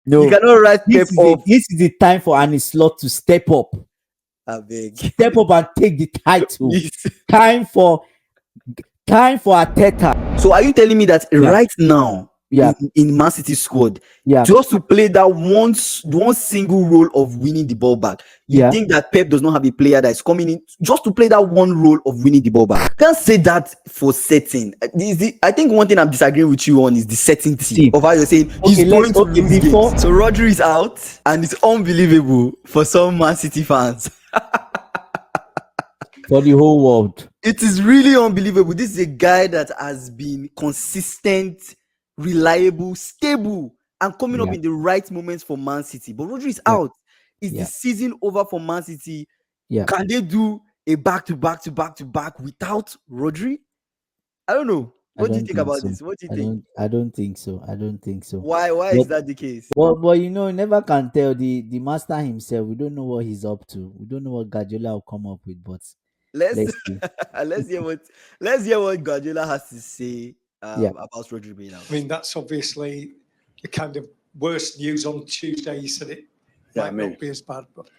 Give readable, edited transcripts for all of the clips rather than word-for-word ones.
You No, cannot write Pep off. this is the time for Arne Slot to step up. I beg. Step up and take the title. Please. Time for Arteta. So are you telling me that right now, Yeah. in Man City squad, Yeah. just to play that one single role of winning the ball back, you Yeah. think that Pep does not have a player that is coming in just to play that one role of winning the ball back? Can't say that for certain. I think one thing I'm disagreeing with you on is the certainty of how you're saying he's going to lose games. So Rodri is out, and it's unbelievable for some Man City fans. For the whole world. It is really unbelievable. This is a guy that has been consistent, reliable, stable, and coming up in the right moments for Man City. But Rodri is out. Is the season over for Man City? Yeah. Can they do a back-to-back without Rodri? I don't know. What do you think about this? What do you think? I don't think so. Why is that the case? But you know, you never can tell the master himself. We don't know what he's up to. We don't know what Guardiola will come up with, but Let's see. let's hear what Guardiola has to say about Rodri being out. I mean, that's obviously the kind of worst news on Tuesday. You said it might not be as bad, but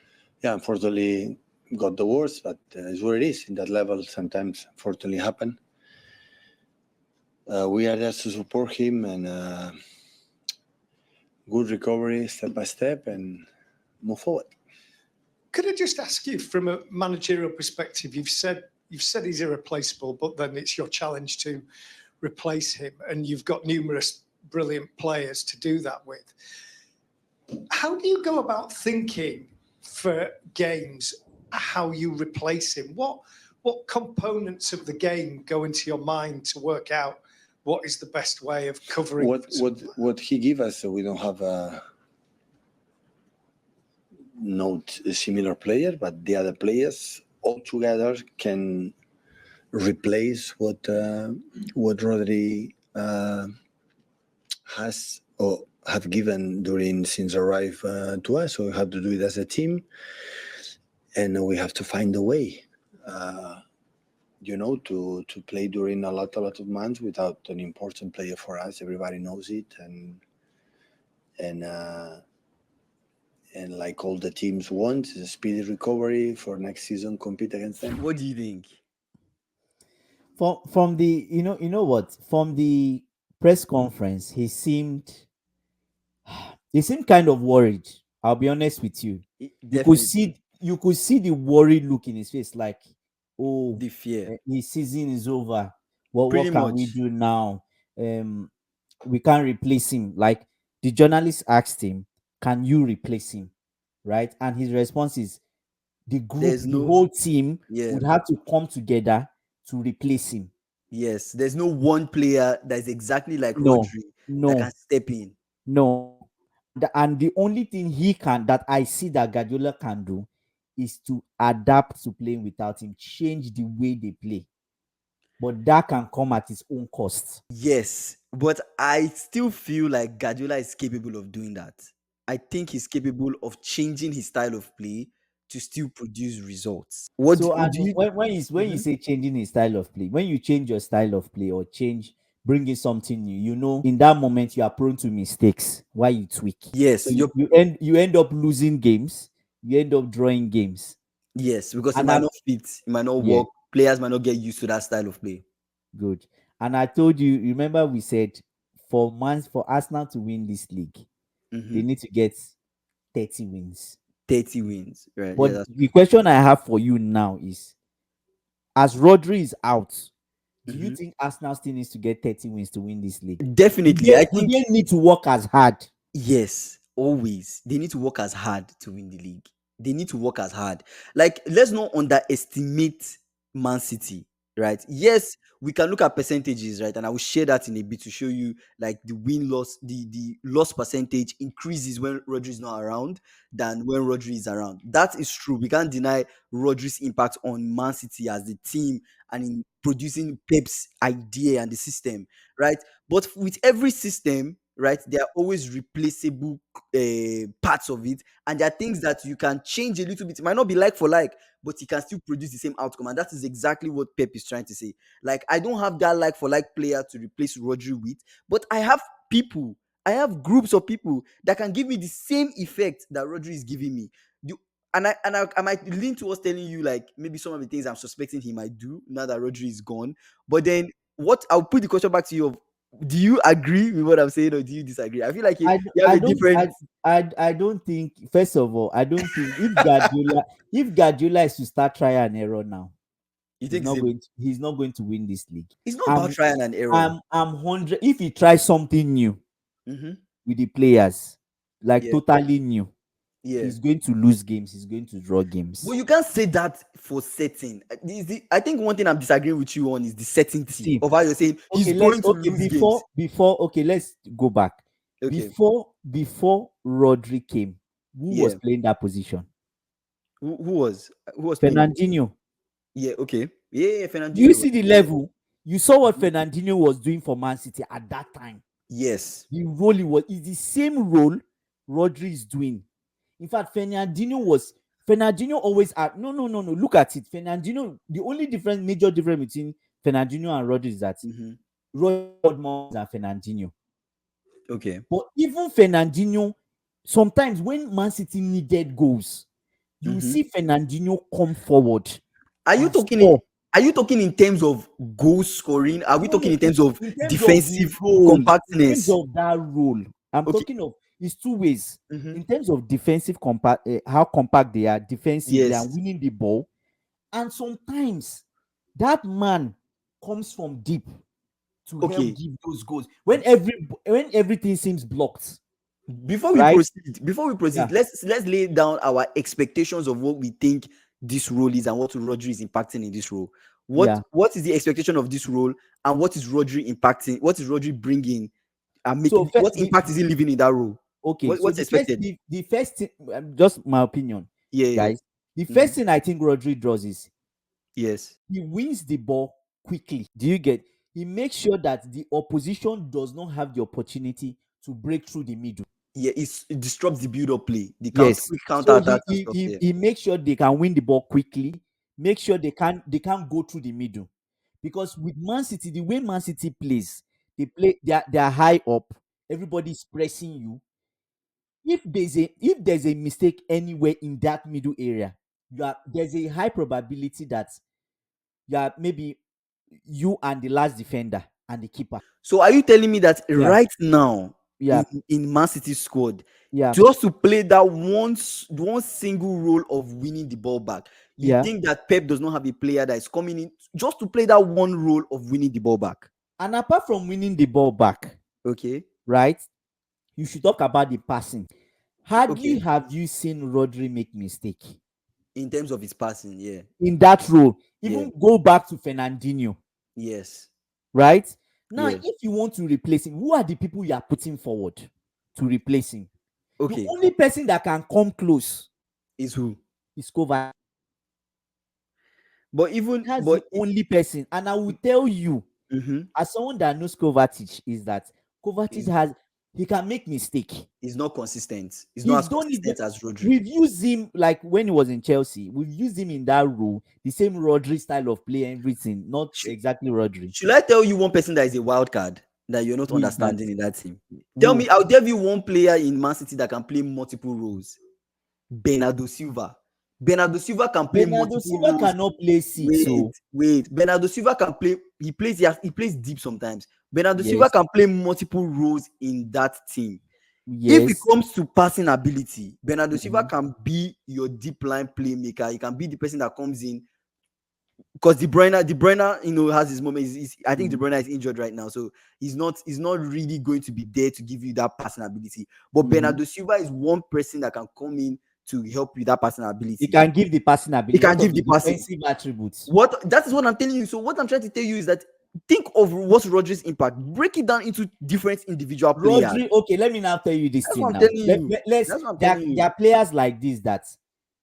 unfortunately got the worst, but it's what it is. In that level, sometimes unfortunately happen. We are there to support him and good recovery step by step and move forward. Could I just ask you, from a managerial perspective, you've said he's irreplaceable, but then it's your challenge to replace him, and you've got numerous brilliant players to do that with. How do you go about thinking for games how you replace him? What components of the game go into your mind to work out what is the best way of covering what he give us? So we don't have a similar player, but the other players all together can replace what Rodri has or have given since arrive to us. So we have to do it as a team, and we have to find a way, to play during a lot of months without an important player for us. Everybody knows it, and like all the teams want, a speedy recovery for next season, compete against them. What do you think? From the you know what, from the press conference, he seemed kind of worried. I'll be honest with you. You could see the worried look in his face, like, oh, the fear. The season is over. What can we do now? We can't replace him. Like, the journalist asked him, can you replace him? Right? And his response is, the group, the whole team would have to come together to replace him. Yes, there's no one player that is exactly like Rodri that can step in. No. And the only thing that I see that Guardiola can do is to adapt to playing without him, change the way they play. But that can come at its own cost. Yes, but I still feel like Guardiola is capable of doing that. I think he's capable of changing his style of play to still produce results. When you say changing his style of play, when you change your style of play or bringing something new, in that moment you are prone to mistakes while you tweak. Yes, so you end up losing games, you end up drawing games. Yes, because it might not fit, it might not work. Players might not get used to that style of play. Good. And I told you, remember we said for Arsenal to win this league, they need to get 30 wins. 30 wins, right? But the question I have for you now is, as Rodri is out, do you think Arsenal still needs to get 30 wins to win this league? Definitely. I think they need to work as hard. Yes, always. They need to work as hard to win the league. They need to work as hard. Like, let's not underestimate Man City, right? Yes, we can look at percentages, right? And I will share that in a bit to show you, like, the win-loss, the loss percentage increases when Rodri is not around than when Rodri is around. That is true. We can't deny Rodri's impact on Man City as the team and in producing Pep's idea and the system, right? But with every system, right, there are always replaceable parts of it, and there are things that you can change a little bit. It might not be like for like, but it can still produce the same outcome, and that is exactly what Pep is trying to say. Like, I don't have that like for like player to replace Rodri with, but I have I have groups of people that can give me the same effect that Rodri is giving me. I might lean towards telling you like maybe some of the things I'm suspecting he might do now that Rodri is gone. But then what I'll put the question back to you of, do you agree with what I'm saying or do you disagree? I feel like I, you have I a don't different. I don't think, first of all, I don't think if Guardiola is to start trial and error now, You think it's, he's not going to win this league. it's not about I'm trial and error? I'm 100. If he tries something new Mm-hmm. with the players, like Yeah, totally new, yeah. he's going to lose games. He's going to draw But games. you can't say that for certain. I think one thing I'm disagreeing with you on is the certainty See, of how you're saying he's okay, going to lose games. okay, let's go back. Okay. Before Rodri came, who was Yeah. playing that position? Who was playing? Fernandinho. Yeah. Okay. Yeah. Do you Fernandinho. see the level? You saw what Fernandinho was doing for Man City at that time. Yes. The role he was is the same role Rodri is doing. In fact, Fernandinho always had no. Look at it. Fernandinho, the only major difference between Fernandinho and Rodri is that Mm-hmm. Rodri had more than Fernandinho. Okay. But even Fernandinho, sometimes when Man City needed goals, you will Mm-hmm. see Fernandinho come forward Are you and talking? In, score. are you talking in terms of goal scoring? Are we talking No, in terms of in terms of the defensive role, in terms compactness? of that role, I'm Okay. talking of it's two ways. Mm-hmm. In terms of defensive compact, how compact they are defensively and Yes. winning the ball, and sometimes that man comes from deep to help Okay. give those goals when everything seems blocked, right? Before we proceed, Yeah, let's lay down our expectations of what we think this role is and what Rodri is impacting in this role. yeah. What is the expectation of this role and what is Rodri impacting? What is Rodri bringing and So making? What impact is he leaving in that role? okay, so What's expected? the first thing, just my opinion, Yeah, yeah. guys. The Mhm. first thing I think Rodri does is Yes. he wins the ball quickly. Do you get? He makes sure that the opposition does not have the opportunity to break through the middle. Yeah, it disrupts the build-up play, the Yes. quick So counter attacks and stuff. Yeah. he makes sure they can win the ball quickly. Make sure they can't go through the middle. Because with Man City, the way Man City plays, they are high up. Everybody's pressing you. If there's a mistake anywhere in that middle area, there's a high probability that maybe you and the last defender and the keeper. So are you telling me that Yeah, right now yeah, in Man City squad, yeah, just to play that one single role of winning the ball back, you yeah. think that Pep does not have a player that is coming in just to play that one role of winning the ball back? And apart from winning the ball back, Okay. right? You should talk about the passing. Hardly Okay. have you seen Rodri make mistake In terms of his passing, yeah. in that role. Yeah. Even go back to Fernandinho, Yes. right? Now, Yeah. if you want to replace him, who are the people you are putting forward to replace him? The Okay. only person that can come close Is who? is Kovacic. But even That's the but only person. And I will tell you, mhm, as someone that knows Kovacic, is that Kovacic is he can make mistake. is not consistent. He's not He's as done it. consistent as Rodri. We've used him like when he was in Chelsea. We've used him in that role, the same Rodri style of play, everything. Not Should, exactly Rodri. should I tell you one person that is a wild card that you're not Who is that? understanding in that team? Tell Who? me, I'll give you one player in Man City that can play multiple roles. Bernardo Silva. Bernardo Silva can play Bernardo multiple Silva roles. cannot play six. So Wait. Bernardo Silva can play. He plays deep sometimes. Bernardo Silva yes, can play multiple roles in that team. If it yes. comes to passing ability, Bernardo Silva Mhm. can be your deep line playmaker. He can be the person that comes in because De Bruyne, has his moment. I think De Mhm. Bruyne is injured right now, so he's not really going to be there to give you that passing ability. But Mhm. Bernardo Silva is one person that can come in to help you that passing He ability. can give the passing He ability. can What of give the the passing. defensive attributes? What that is what I'm telling you. So what I'm trying to tell you is that think of what's Rodri's impact. Break it down into different individual players. Rodri, okay, let me now tell you this That's what thing I'm now. telling you. Let's That's what I'm telling there you. are players like this that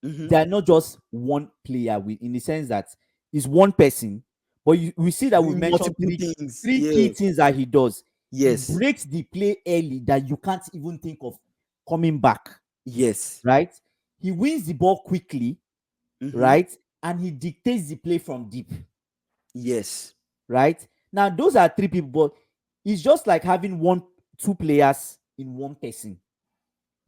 Mm-hmm. they are not just one player with in the sense that it's one person, but we see that we Doing mentioned multiple things. three key Yeah. things that he does. He Yes. breaks the play early that you can't even think of coming back, Yes. right? He wins the ball quickly, Mm-hmm. right? And he dictates the play from deep, Yes. right? Now, those are three people, but it's just like having two players in one person.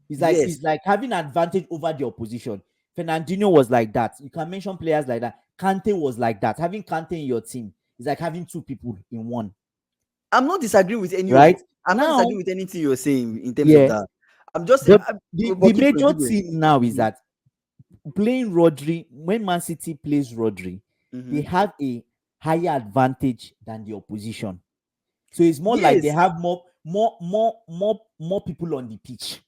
It's Yes. like having advantage over the opposition. Fernandinho was like that. You can mention players like that. Kante was like that. Having Kante in your team is like having two people in one, I'm not disagreeing with any of right? I'm not Now, disagreeing with anything you're saying in terms of yeah, that. I'm just but but the keep going, major keep going. thing now is Mhm, that playing Rodri, when Man City plays Rodri, they mhm. have a higher advantage than the opposition. So it's more like they Yes. have more people on the pitch.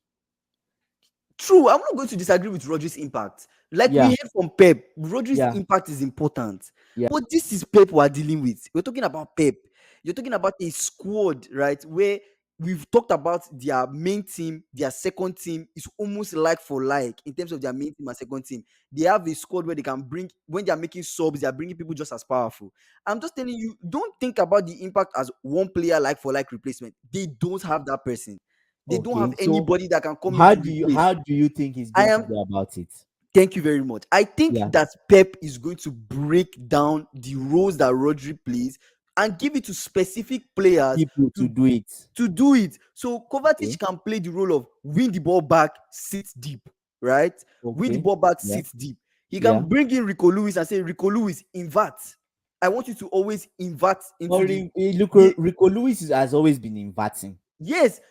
True, I'm not going to disagree with Rodri's impact. Like we Yeah, heard from Pep, Rodri's yeah, impact is important. yeah. But this is Pep we're dealing with. We're talking about Pep. You're talking about a squad, right? Where we've talked about their main team, their second team is almost like for like in terms of their main team and second team. They have a squad where they can bring, when they're making subs, they're bringing people just as powerful. I'm just telling you, don't think about the impact as one player like for like replacement. They don't have that person. They don't have Okay. So anybody that can come in to replace. how do you think he's I going to am go about it? Thank you very much. I think Yeah, that Pep is going to break down the roles that Rodri plays and give it to specific players people to to do it. do it. So Okay, Kovacic can play the role of win the ball back, sit deep, right? Win the okay, ball back, yeah, sit deep. He yeah. can bring in Rico Lewis and say, Rico Lewis, invert. I want you to always invert into But look, the Rico Lewis has always been inverting, yes,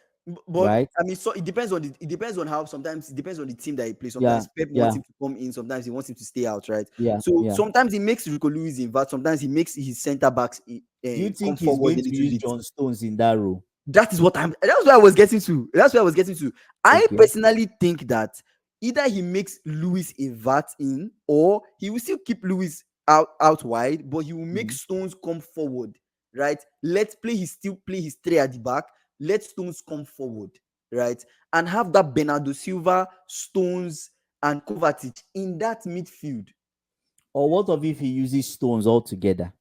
but right? I mean, so it depends on how sometimes it depends on the team that he plays. Yeah, Sometimes Pep wants yeah, him to come in, sometimes he wants him to stay out, right? yeah, So yeah. sometimes he makes Rico Lewis invert, sometimes he makes his center backs Do you come think he's forward going a to little use bit. John Stones in that role? That's where I was getting to. That's where I was getting to. I Okay. personally think that either he makes Lewis invert in, or he will still keep Lewis out wide, but he will make Mhm. Stones come forward, right? Let's play his still play his three at the back. Let Stones come forward, right? And have that Bernardo Silva, Stones, and Kovacic in that midfield, Or what of if he uses Stones altogether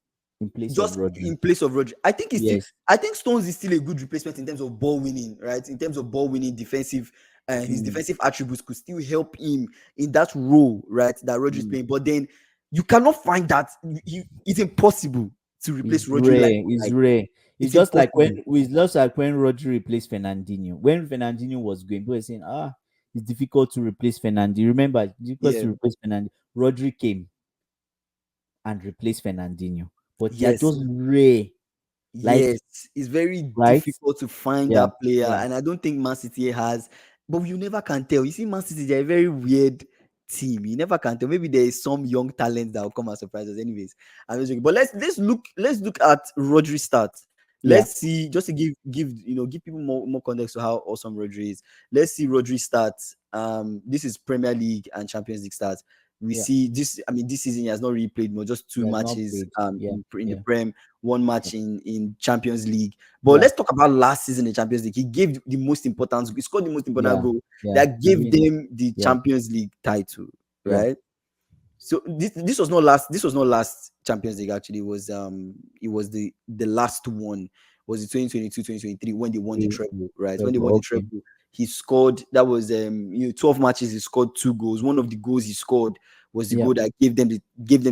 in place of just Rodri? in place of Rodri. Yes. I think Stones is still a good replacement in terms of ball winning, right? In terms of ball winning, defensive, his Mm, defensive attributes could still help him in that role, right? That Rodri is mm. playing. But then you cannot find that. It's impossible to replace It's Rodri like rare. for It's like. rare. It's impossible. It's just like when Rodri replaced Fernandinho. When Fernandinho was going, people were saying, it's difficult to replace Fernandinho. Remember, it's difficult Yeah. to replace Fernandinho. Rodri came and replaced Fernandinho. But they're Yes. just rare. Like, Yes, it's very right? difficult to find Yeah. that player, Yeah. and I don't think Man City has. But you never can tell. You see, Man City, they're a very weird team. You never can tell. Maybe there is some young talent that will come and surprise us. Anyways, I'm just joking. But let's look at Rodri stats. Yeah. Let's see, just to give people more context to how awesome Rodri is. Let's see Rodri stats. This is Premier League and Champions League stats. We Yeah. see this. I mean, this season he has not really played more, just He two has not matches played. Yeah. in the Yeah. Prem, one Yeah. match in Champions League. But Yeah. let's talk about last season in Champions League. He gave the most important. He scored the most important Yeah. goal Yeah. that I gave mean, them the yeah. Champions League title, Yeah. right? So this was not last. This was not last Champions League. Actually, it was the last one. Was it 2022-2023 when they won the treble, right? When they won the Okay. treble, he scored. That was 12 matches. He scored 2 goals. One of the goals he scored was the Yeah. goal that gave them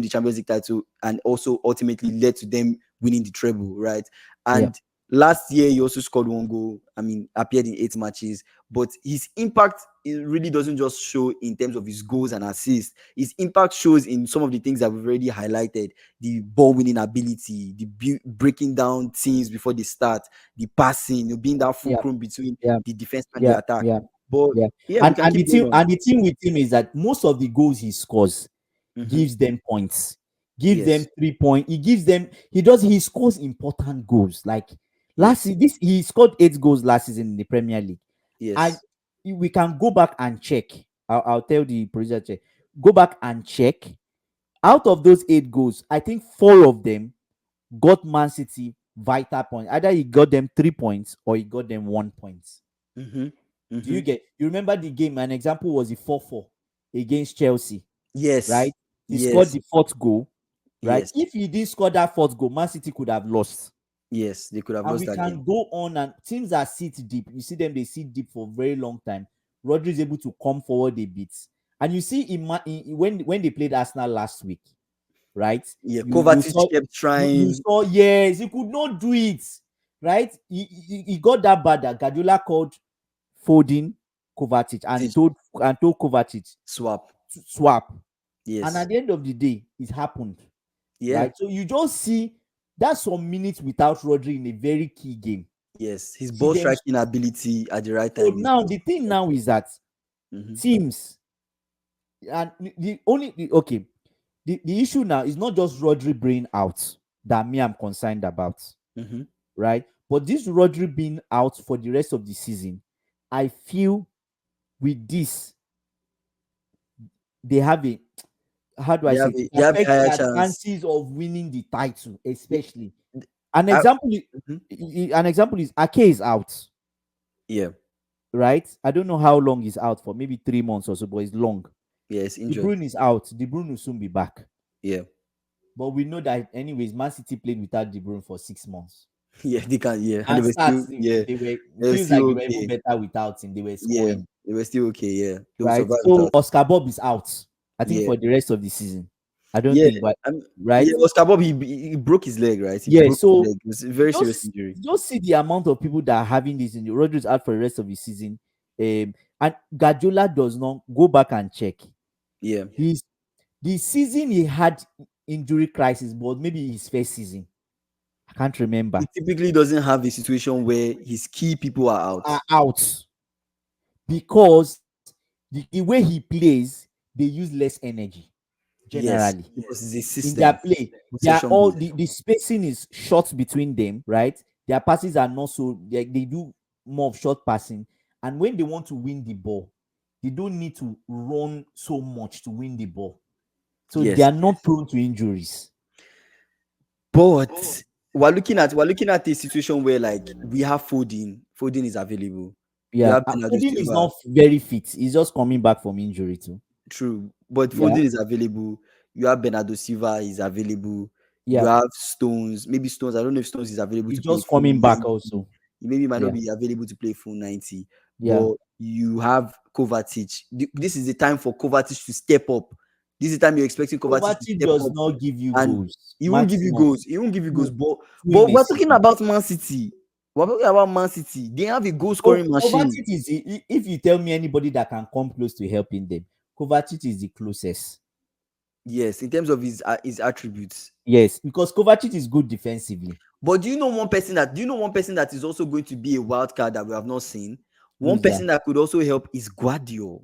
the Champions League title, and also ultimately led to them winning the treble, right? Yeah. And last year he also scored 1 goal. I mean, appeared in 8 matches, but his impact, it really doesn't just show in terms of his goals and assists. His impact shows in some of the things that we've already highlighted: the ball winning ability, the breaking down teams before they start, the passing, being that Yeah. fulcrum between Yeah. the defense and the Yeah. attack. Yeah. But Yeah. yeah, we can keep going on. And the thing with him is that most of the goals he scores Mhm. gives them points, gives them Yes, 3 points. He scores important goals. Like last yes, season, this he scored 8 goals last season in the Premier League. And yes. we can go back and check. I'll tell the producer check. Go back and check. Out of those 8 goals, I think 4 of them got Man City vital points. Either he got them 3 points or he got them 1 point. Mm-hmm. Do you Mm-hmm. get? You remember the game? An example was the 4-4 against Chelsea, Yes, right? He scored yes, the fourth goal, right? yes, If he didn't score that fourth goal, Man City could have lost. yes. They could have And lost we that game. can go on, and teams that sit deep, you see them, they sit deep for a very long time. Rodri is able to come forward a bit. And you see when they played Arsenal last week, right? Yeah, You Kovacic saw kept you trying. saw, yes, he could not do it, right? He got that bad that Guardiola called Foden, Kovacic, Teach and told Kovacic swap. to swap. And Yes. at the end of the day, it happened, Yeah. right? So you just see that's some minutes without Rodri in a very key game. Yes. His See ball them. striking ability at the right So time is now just the thing now is that mm-hmm. teams, and okay, the issue now is not just Rodri being out that me I'm concerned about, Mm-hmm. right? But this Rodri being out for the rest of the season, I feel with this they have a, how do I say it? It They have a affects higher their chance. chances of winning the title, Yeah. especially. An I, example, mhm. an example is Ake is out, Yeah. right? I don't know how long he's out for, maybe 3 months or so, but it's long. Yeah, it's De injured. Bruyne is out. De Bruyne will soon be back. Yeah. But we know that, anyways, Man City played without De Bruyne for 6 months. Yeah, they can. Yeah, and they And were still. stats, Yeah, they were, it they were feels like still they were even okay. better without him. They were Yeah, scoring, they were still okay. Yeah, they will right? survive So without. Oscar Bob is out, I think, Yeah, for the rest of the season. I don't yeah. think, but Yeah. right? Oscar Bob, he broke his leg, right? He Yeah, broke his so leg. It was a very serious just injury. just see the amount of people that are having this in the Rodri's out for the rest of the season. And Guardiola does not go back and check. Yeah, He's the season he had injury crisis, but maybe his first season. I can't he remember. typically doesn't have a situation where his key people are out. Are out because the way he plays, they use less energy Yes, generally because it's a in their system, play. They are possession all based. the spacing is short between them, right? Their passes are not so, they do more of short passing. And when they want to win the ball, they don't need to run so much to win the ball. So they Yes, are not prone to injuries. but we're looking at a situation where like we have Foden. Foden is available. You Yeah. have Bernardo Foden is Silva. not very fit. He's just coming back from injury too. True, but Yeah. Foden is available. You have Bernardo Silva is available. You Yeah. have Stones. Maybe Stones. I don't know if Stones is available He's to play just full coming back 90. also. He maybe might not Yeah. be available to play full 90. Yeah. But you have Kovacic. This is the time for Kovacic to step up. This is the time you're expecting Kovacic to Kovacic step does up, not give you and goals. he won't give you Maximum goals. He won't give you goals. two, But in a we're talking season. about Man City. We're talking about Man City. They have a goal scoring machine. Kovacic is if you tell me anybody that can come close to helping them, Kovacic is the closest. Yes, in terms of his attributes. Yes, because Kovacic is good defensively. But do you know one person that is also going to be a wild card that we have not seen? Who One is that? person that could also help is Guardiola.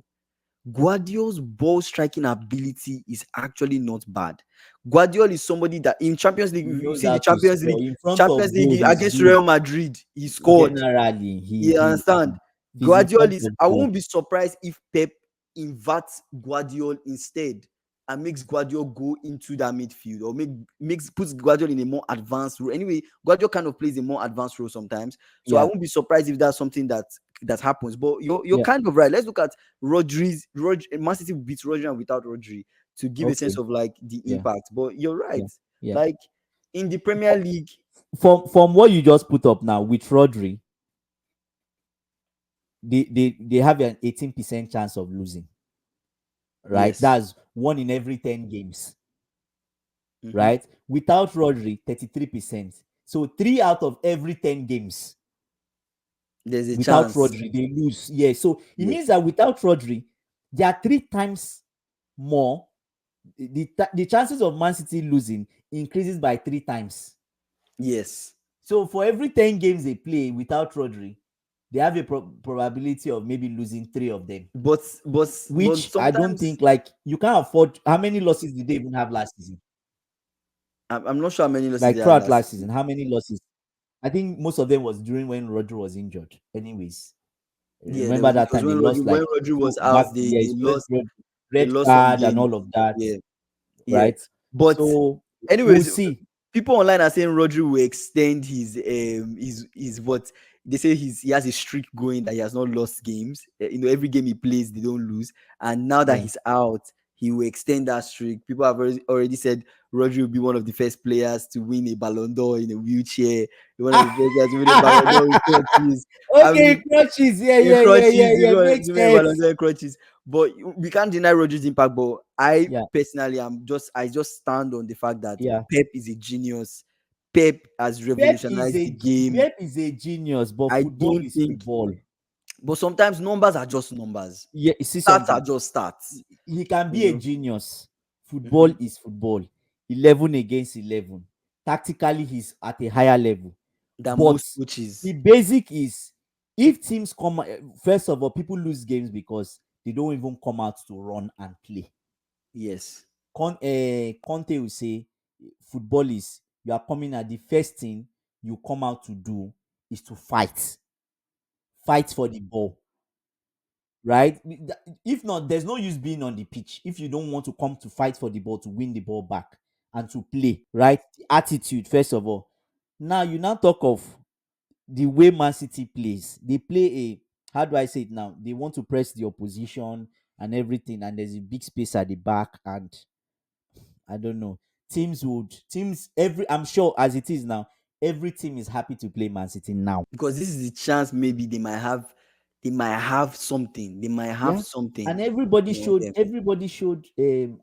Guardiola's ball striking ability is actually not bad. Guardiola is somebody that in Champions League, He you knows see the how to Champions score League, in front of Champions goal. League He's against good. Real Madrid, he scored. Generally, You understand? he's in Guardiola front is. of I goal. won't be surprised if Pep inverts Guardiola instead and makes Guardiola go into that midfield or puts Guardiola in a more advanced role. Anyway, Guardiola kind of plays a more advanced role sometimes. So I Yeah, won't be surprised if that's something that happens. But you're yeah. kind of right. Let's look at Man City beats Rodri and without Rodri to give a sense Okay. of like the Yeah, impact. But you're right. yeah, yeah. Like in the Premier League, From what you just put up now with Rodri, they have an 18% chance of losing. Right, yes. that's 1 in every 10 games. Mhm. Right, without Rodri, 33%. So 3 out of every 10 games There's a without chance. Rodri, they lose. Yeah, so it Yeah. means that without Rodri, there are 3 times more. The chances of Man City losing increases by 3 times. Yes. So for every 10 games they play without Rodri, they have a probability of maybe losing 3 of them. But Which I don't sometimes think, like, you can't afford. How many losses did they even have last season? I'm not sure how many losses they Like had throughout last last season. season, how many losses? I think most of them was during when Rodri was injured. Anyways, Yeah, remember it that was time they when lost Rodri like was two out, back. Yeah, they red lost some card and games. all of that, Yeah, yeah. right? But So we'll anyways, see. people online are saying Rodri will extend his what they say he has a streak going that he has not lost games. Every game he plays, they don't lose. And now that Yeah. he's out, he will extend that streak. People have already said Rodri will be one of the first players to win a Ballon d'Or in a wheelchair. One of the first players to win a Ballon d'Or with crutches. I Okay, mean, crutches. Yeah, in yeah, yeah, yeah, crutches, yeah. Makes to me, Ballon sense. d'Or in crutches. But we can't deny Rodri's impact. But I Yeah, personally, I just stand on the fact that yeah. Pep is a genius. Pep has revolutionized the game. Pep is a genius, but I football don't is think football. But sometimes numbers are just numbers. Yeah, you see Stats are something. just stats. He can You be a know. genius. Football Mhm. is football. 11 against 11. Tactically, he's at a higher level. Than But most the coaches. basic is, if teams come, first of all, people lose games because they don't even come out to run and play. Yes. Conte will say, football is, you are coming at the first thing you come out to do is to fight for the ball, right? If not, there's no use being on the pitch if you don't want to come to fight for the ball, to win the ball back and to play, right? The attitude, first of all. Now you now talk of the way Man City plays. They play a, how do I say it now? They want to press the opposition and everything, and there's a big space at the back, and I don't know. Teams every, I'm sure as it is now, every team is happy to play Man City now. Because this is the chance maybe they might have something. They might have Yeah. something And everybody in showed them. everybody showed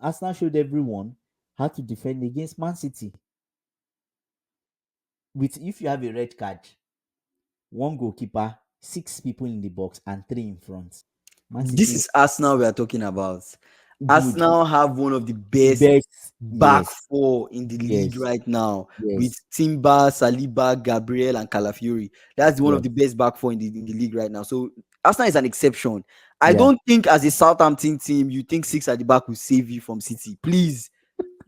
Arsenal showed everyone how to defend against Man City. With, if you have a red card, one goalkeeper, six people in the box, and three in front. Man This City is Arsenal we are talking about. good. Arsenal have one of the The best best. back Yes. four in the league Yes. right now with Yes. Timber, Saliba, Gabriel, and Calafiori. That's one of Yes. the best back four in the league right now. So Arsenal is an exception. I Yeah. don't think as a Southampton team you think six at the back will save you from City. Please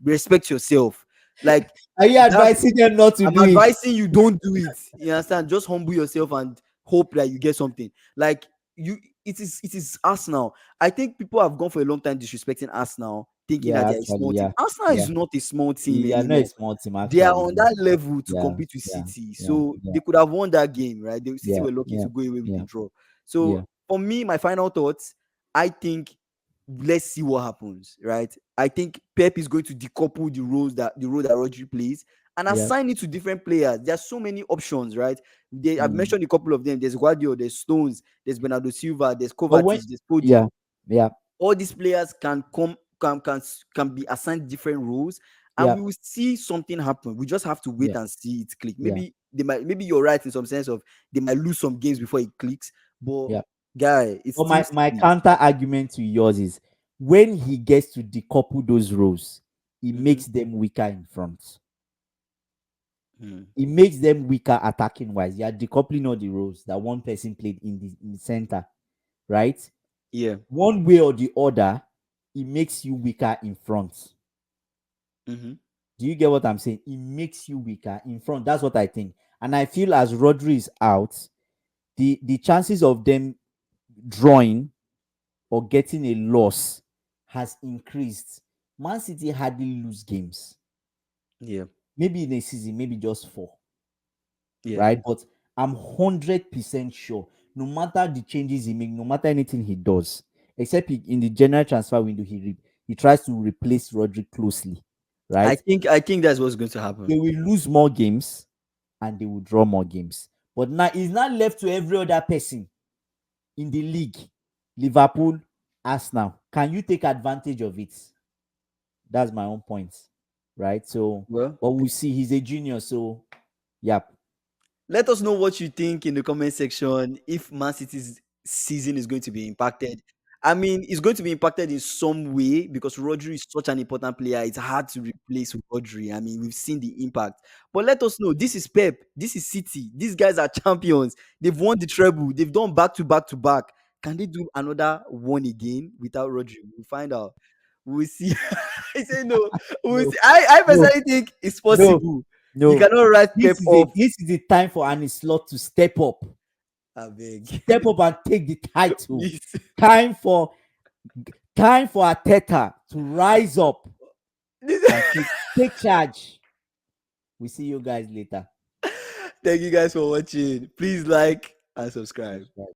respect yourself. Like Are you that's advising them not to I'm do it? advising you don't do it. You understand? Just humble yourself and hope that you get something. Like you, it is Arsenal. I think people have gone for a long time disrespecting Arsenal, thinking that Yeah, they are a actually, small team. yeah. Arsenal Yeah. is not a small team Yeah, no, a anymore. small team They are actually. on that level to Yeah. compete with Yeah. City. Yeah. So Yeah. they could have won that game, right? The City Yeah. were lucky Yeah. to go away with Yeah. the draw. Yeah. So for me, my final thoughts, I think let's see what happens, right? I think Pep is going to decouple the role that Rodri plays and Yeah. assign it to different players. There's so many options, right? I've Mm. mentioned a couple of them. There's Guardiola, there's Stones, there's Bernardo Silva, there's But when, Kovacic, there's Pogba. yeah. Yeah. All these players can be assigned different roles, and Yeah. we will see something happen. We just have to wait Yeah. and see it click. Yeah. Maybe you're right in some sense of they might lose some games before it clicks, but Yeah. guy, it's But still my City. counter argument to yours is, when he gets to decouple those roles, he Mhm. makes them weaker in front. Mm. He makes them weaker attacking wise. You are decoupling all the roles that one person played in the center, right? Yeah. One way or the other, it makes you weaker in front. Mhm. Do you get what I'm saying? It makes you weaker in front. That's what I think. And I feel as Rodri is out, the chances of them drawing or getting a loss has increased. Man City hardly lose games. Yeah. Maybe in a season, maybe just four, Yeah. right? But I'm 100% sure, no matter the changes he makes, no matter anything he does, except in the general transfer window, he tries to replace Rodri closely, I right? think I think that's what's going to They happen. will lose more games and they will draw more games. But now it's not left to every other person in the league. Liverpool, Arsenal. Can you take advantage of it? That's my own point, right? So, Well, but we'll see. He's a genius, so yeah, let us know what you think in the comment section if Man City's season is going to be impacted. I mean, it's going to be impacted in some way because Rodri is such an important player. It's hard to replace Rodri. I mean, we've seen the impact. But let us know. This is Pep. This is City. These guys are champions. They've won the treble. They've done back to back to back. Can they do another one again without Rodri? We'll find out. We'll see. I say no. We'll no, see. I no, personally think it's no, possible. You no. cannot write Pep off. This is the time for Annie Slot to I beg. step up and take the title. Please. Time for time for Ateta to rise up and take charge. We see you guys later. Thank you guys for watching. Please like and subscribe.